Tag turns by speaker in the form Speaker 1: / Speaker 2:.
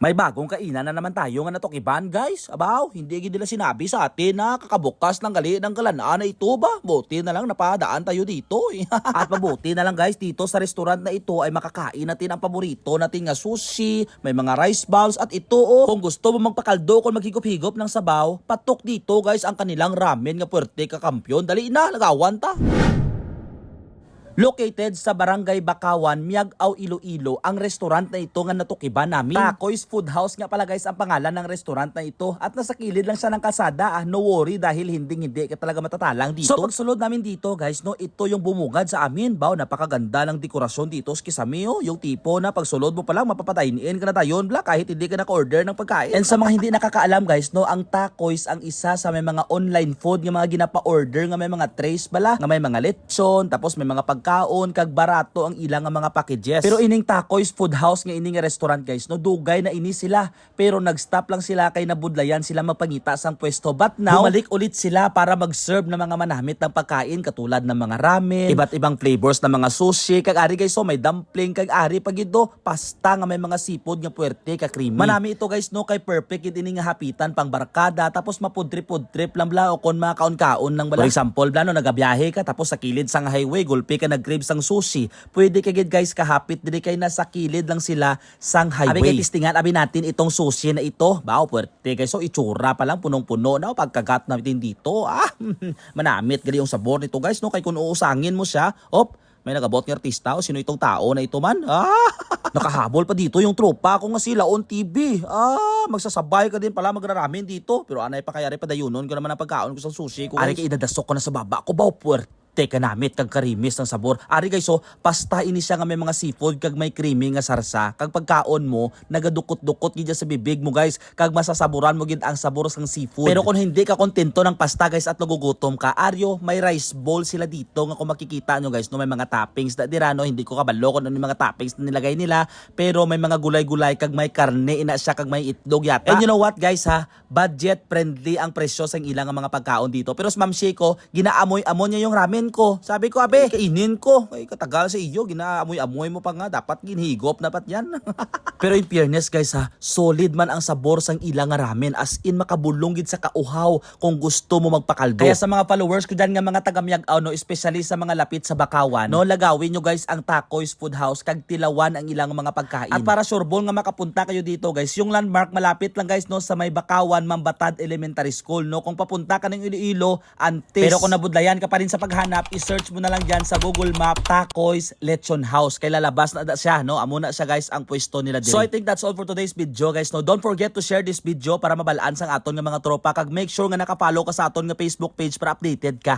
Speaker 1: May bagong kainan na naman tayo nga natukiban, guys. Abaw, hindi gid nila sinabi sa atin na kakabukas ng gali ng kalanaan na ito ba? Buti na lang napadaan tayo dito. At mabuti na lang guys, dito sa restaurant na ito ay makakain natin ang paborito natin nga sushi, may mga rice balls at ito kung gusto mo magpakaldo kung maghigop-higop ng sabaw, patok dito guys ang kanilang ramen nga puwerte kakampyon. Dali na, nagawan ta. Located sa Barangay Bakawan, Miag-Aw, Iloilo, ang restaurant na ito nga natukiban namin. Takoy's Food House nga pala guys ang pangalan ng restaurant na ito at nasa kilid lang siya ng kalsada. No worry dahil hindi ka talaga matatalang dito. So pagsulod namin dito guys, no, ito yung bumungad sa amin. Baw, napakaganda ng dekorasyon dito sa Kisame, yung tipo na pagsulod mo pa lang mapapatayin ka na tayo bla kahit hindi ka naka-order ng pagkain. And sa mga hindi nakakaalam guys, no, ang Takoy's ang isa sa may mga online food nga mga ginapa-order nga may mga trays bala, nga may mga lechon, tapos may mga pagkain kag barato ang ilang nga mga packages. Pero ining Takoy's Food House nga ining restaurant guys, no, dugay na ini sila. Pero nag-stop lang sila kay nabudlayan sila magpangita sang pwesto. But now, bumalik ulit sila para mag-serve ng mga manamit ng pagkain katulad ng mga ramen, iba't ibang flavors ng mga sushi, kag ari guys, so may dumpling, kag ari pagido, pasta nga may mga seafood nga puwerte ka creamy. Manami ito guys, no, kay perfect ini nga hapitan pang barkada, tapos mapudrip-pudrip lang bla o kon mga kaon-kaon lang bala. For example, bla no, nagabiyahe ka tapos sa kilid sang highway, gulpi ka nag-crave sang sushi, pwede kagid guys kahapit diri kay nasa kilid lang sila sang highway. Abi kay tistingan abi natin itong sushi na ito. Bao puwerte guys, so itsura pa lang punong-puno na pagkagat natin dito. Manamit gali yung sabor nito guys, no, kay kun uusangin mo siya, may nagabot ng artista o sino itong tao na ito man. Nakahabol pa dito yung tropa ko nga sila on TV. Magsasabay ka din pala magraramen dito. Pero anay pa kaya rin padayunon ko naman ang pagkaon ko sa sushi ko. Ari kay idadasok ko na sa baba ko, bao puwerte ka namit kag karimis ng sabor. Ari guys, so pasta ini siya nga may mga seafood kag may creamy nga sarsa. Kag pagkaon mo nagadukot-dukot gid sa bibig mo guys, kag masasaburan mo gid ang sabor sang seafood. Pero kung hindi ka kontento ng pasta guys at nagugutom ka, aryo may rice bowl sila dito nga kung makikita nyo guys, no, may mga toppings da dira, no, hindi ko kabalo kung ano yung mga toppings na nilagay nila, pero may mga gulay-gulay kag may karne ina siya kag may itlog yata. And you know what guys ha, budget friendly ang presyo sang ilang mga pagkaon dito. Pero sa Ma'am Sheko, ginaamoy-amoy niya yung ramen ko. Sabi ko, abe, kainin ko. Ay, katagal sa iyo, ginaamoy-amoy mo pa nga. Dapat ginhigop, dapat yan. Pero in fairness guys ha, solid man ang sabor sang ilang ramen. As in, makabulong gid sa kauhaw kung gusto mo magpakaldo. Kaya sa mga followers ko dyan nga mga taga Miag-Aw, no, especially sa mga lapit sa Bakawan, no, lagawin nyo guys ang Takoy's Food House kag tilawan ang ilang mga pagkain. At para sureball nga makapunta kayo dito guys, yung landmark malapit lang guys, no, sa may Bakawan, Mambatad Elementary School, no. Kung papunta ka ng Iloilo, Antes. Pero kung nabudlayan ka pa rin sa paghanap, i-search mo na lang dyan sa Google Map, Takoy's Lechon House. Kay lalabas na siya, no? Amo na siya guys ang pwesto nila dito. So I think that's all for today's video guys, no? Don't forget to share this video para mabalaan sang aton nga mga tropa. Kag make sure nga naka-follow ka sa aton nga Facebook page para updated ka.